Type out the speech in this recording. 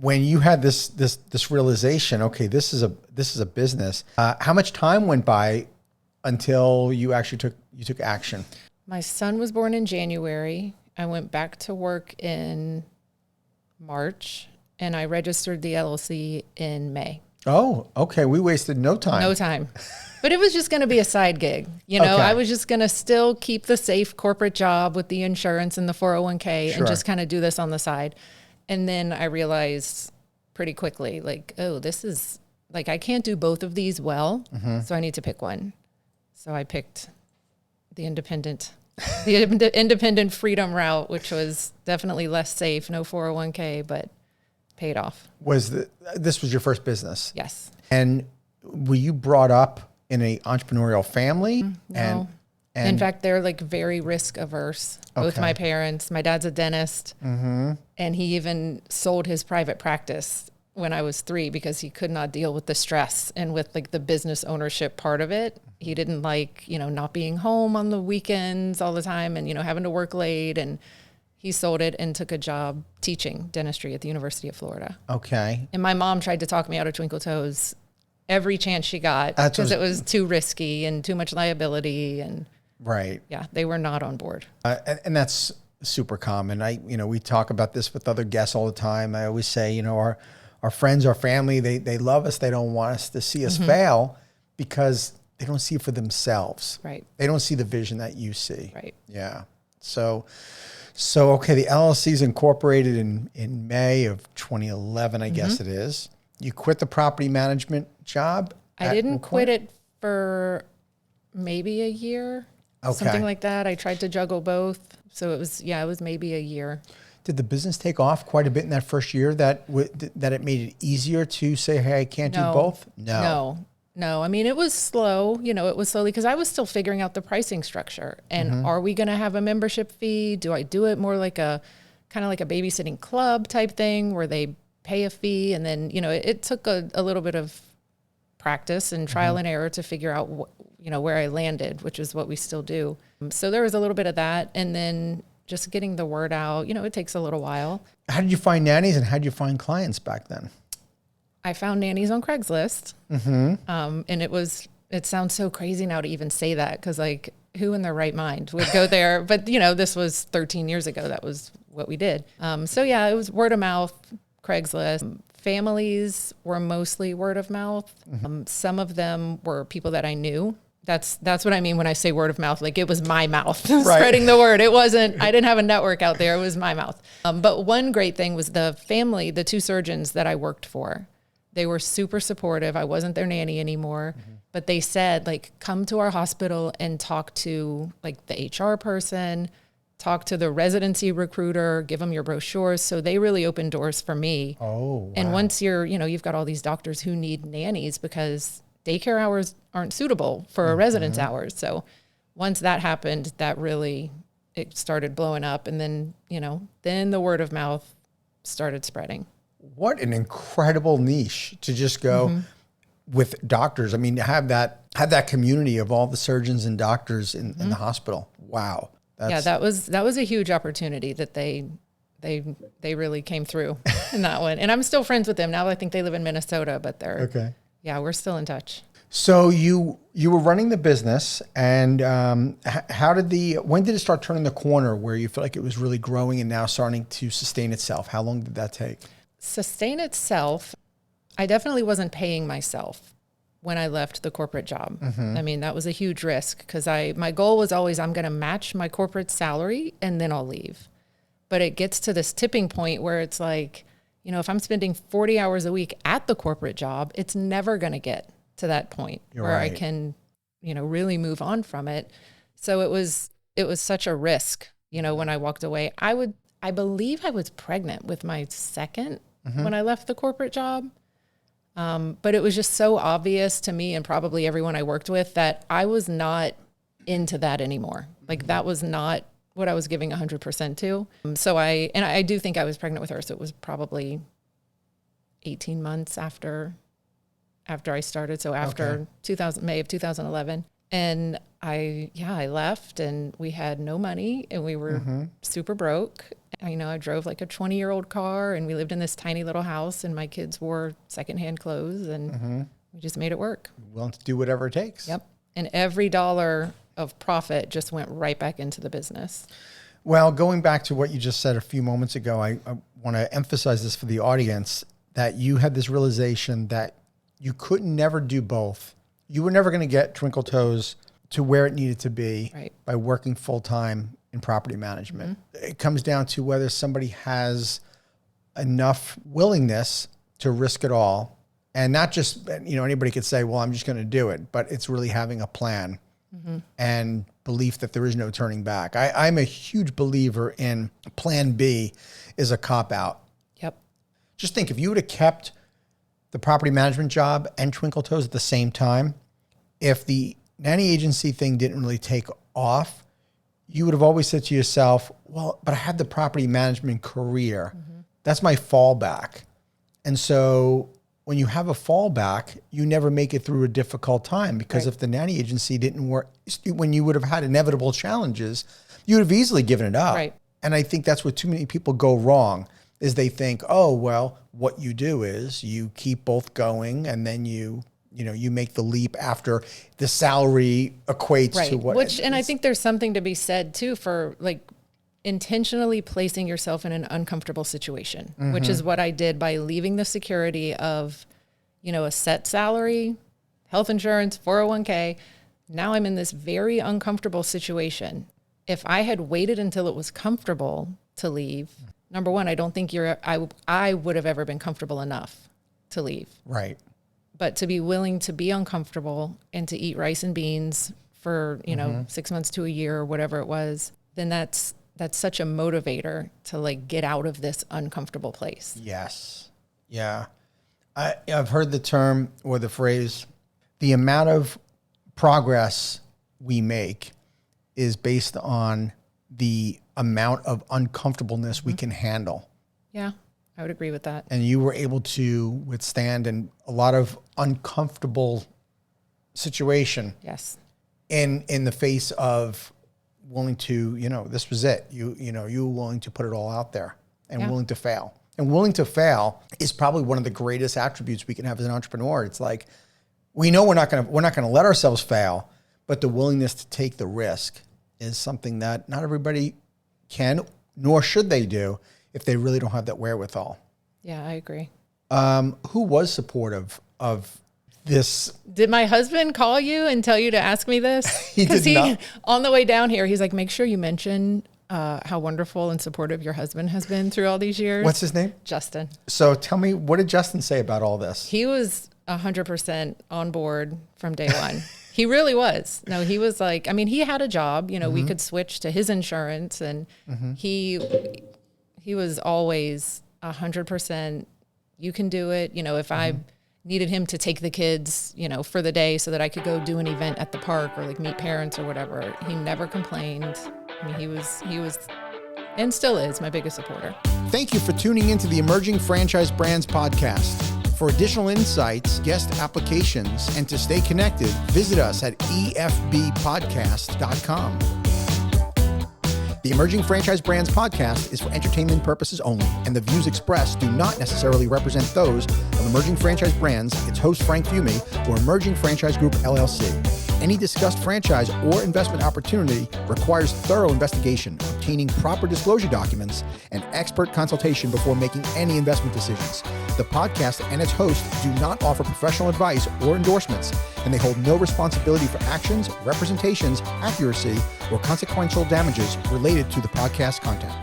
when you had this realization, okay, this is a business. How much time went by until you actually took action? My son was born in January. I went back to work in March, and I registered the LLC in May. Oh, okay. We wasted no time. No time. But it was just going to be a side gig. You know, Okay. I was just going to still keep the safe corporate job with the insurance and the 401k Sure. and just kind of do this on the side. And then I realized pretty quickly, like, oh, this is like, I can't do both of these well. So I need to pick one. So I picked the independent freedom route, which was definitely less safe, no 401k, but paid off. This was your first business? Yes. And were you brought up in a entrepreneurial family? No. And in fact, they're like very risk averse. Both Okay. my parents. My dad's a dentist, and he even sold his private practice when I was 3 because he could not deal with the stress and with like the business ownership part of it. He didn't like, not being home on the weekends all the time and, having to work late. And he sold it and took a job teaching dentistry at the University of Florida. Okay. And my mom tried to talk me out of Twinkle Toes every chance she got because it was too risky and too much liability. And Right. yeah, they were not on board. And that's super common. We talk about this with other guests all the time. I always say, our friends, our family, they love us. They don't want us to see us fail because they don't see it for themselves. Right. They don't see the vision that you see. Right. Yeah. So okay, the LLC is incorporated in May of 2011, I guess it is. You quit the property management job? I didn't quit it for maybe a year, something like that. I tried to juggle both. So it was maybe a year. Did the business take off quite a bit in that first year that it made it easier to say, hey, I can't do both? No. I mean, it was slow, it was slowly because I was still figuring out the pricing structure. And are we going to have a membership fee? Do I do it more like kind of like a babysitting club type thing where they pay a fee? And then, it took a little bit of practice and trial and error to figure out where I landed, which is what we still do. So there was a little bit of that. And then just getting the word out, it takes a little while. How did you find nannies and how did you find clients back then? I found nannies on Craigslist. And it sounds so crazy now to even say that because like who in their right mind would go there? But this was 13 years ago. That was what we did. So yeah, it was word of mouth, Craigslist. Families were mostly word of mouth. Some of them were people that I knew. That's what I mean when I say word of mouth. Like it was my mouth spreading the word. It wasn't, I didn't have a network out there. It was my mouth. But one great thing was the family, the 2 surgeons that I worked for. They were super supportive. I wasn't their nanny anymore, but they said like, come to our hospital and talk to like the HR person, talk to the residency recruiter, give them your brochures. So they really opened doors for me. Oh, wow. And once you've got all these doctors who need nannies because daycare hours aren't suitable for a residence hours. So once that happened, it started blowing up. And then, then the word of mouth started spreading. What an incredible niche to just go with doctors. I mean, to have that community of all the surgeons and doctors in the hospital. Wow. That was a huge opportunity that they really came through in that one. And I'm still friends with them now. I think they live in Minnesota, but we're still in touch. So you were running the business, and when did it start turning the corner where you feel like it was really growing and now starting to sustain itself? How long did that take? Sustain itself, I definitely wasn't paying myself when I left the corporate job. I mean, that was a huge risk because my goal was always I'm going to match my corporate salary and then I'll leave. But it gets to this tipping point where it's like, if I'm spending 40 hours a week at the corporate job, it's never going to get to that point where I can, really move on from it. So it was such a risk, when I walked away. I believe I was pregnant with my second when I left the corporate job. But it was just so obvious to me and probably everyone I worked with that I was not into that anymore. Like that was not what I was giving 100% to. So I do think I was pregnant with her. So it was probably 18 months after I started. So after May of 2011. And I left, and we had no money, and we were super broke. I drove like a 20-year-old car, and we lived in this tiny little house, and my kids wore secondhand clothes, and we just made it work. Willing to do whatever it takes. Yep. And every dollar of profit just went right back into the business. Well, going back to what you just said a few moments ago, I want to emphasize this for the audience, that you had this realization that you could never do both. You were never going to get Twinkle Toes to where it needed to be by working full-time in property management. It comes down to whether somebody has enough willingness to risk it all, and not just, anybody could say, well, I'm just going to do it, but it's really having a plan and belief that there is no turning back. I'm a huge believer in plan B is a cop-out. Yep. Just think, if you would have kept the property management job and Twinkle Toes at the same time, if the nanny agency thing didn't really take off, you would have always said to yourself, well, but I had the property management career. That's my fallback. And so when you have a fallback, you never make it through a difficult time, because if the nanny agency didn't work, when you would have had inevitable challenges, you would have easily given it up. Right. And I think that's where too many people go wrong, is they think, oh, well, what you do is you keep both going, and then you make the leap after the salary equates to what. And I think there's something to be said too for like intentionally placing yourself in an uncomfortable situation, which is what I did by leaving the security of, a set salary, health insurance, 401k. Now I'm in this very uncomfortable situation. If I had waited until it was comfortable to leave, number one, I don't think I would have ever been comfortable enough to leave. Right. But to be willing to be uncomfortable and to eat rice and beans for, 6 months to a year or whatever it was, then that's such a motivator to like get out of this uncomfortable place. Yes. Yeah. I've heard the term or the phrase, the amount of progress we make is based on the amount of uncomfortableness we can handle. Yeah, I would agree with that. And you were able to withstand a lot of uncomfortable situation. Yes. In the face of willing to, this was it. You were willing to put it all out there and willing to fail. And willing to fail is probably one of the greatest attributes we can have as an entrepreneur. It's like, we know we're not going to let ourselves fail, but the willingness to take the risk is something that not everybody can, nor should they do, if they really don't have that wherewithal. Yeah, I agree. Who was supportive of this? Did my husband call you and tell you to ask me this? He did not. On the way down here, he's like, make sure you mention how wonderful and supportive your husband has been through all these years. What's his name? Justin. So tell me, what did Justin say about all this? He was 100% on board from day one. He really was. No, he was like, he had a job, we could switch to his insurance, and he was always 100%, you can do it. If I needed him to take the kids, for the day so that I could go do an event at the park or like meet parents or whatever, he never complained. He was and still is my biggest supporter. Thank you for tuning into the Emerging Franchise Brands podcast. For additional insights, guest applications, and to stay connected, visit us at efbpodcast.com. The Emerging Franchise Brands podcast is for entertainment purposes only, and the views expressed do not necessarily represent those of Emerging Franchise Brands, its host Frank Fumey, or Emerging Franchise Group, LLC. Any discussed franchise or investment opportunity requires thorough investigation, obtaining proper disclosure documents, and expert consultation before making any investment decisions. The podcast and its host do not offer professional advice or endorsements, and they hold no responsibility for actions, representations, accuracy, or consequential damages related to the podcast content.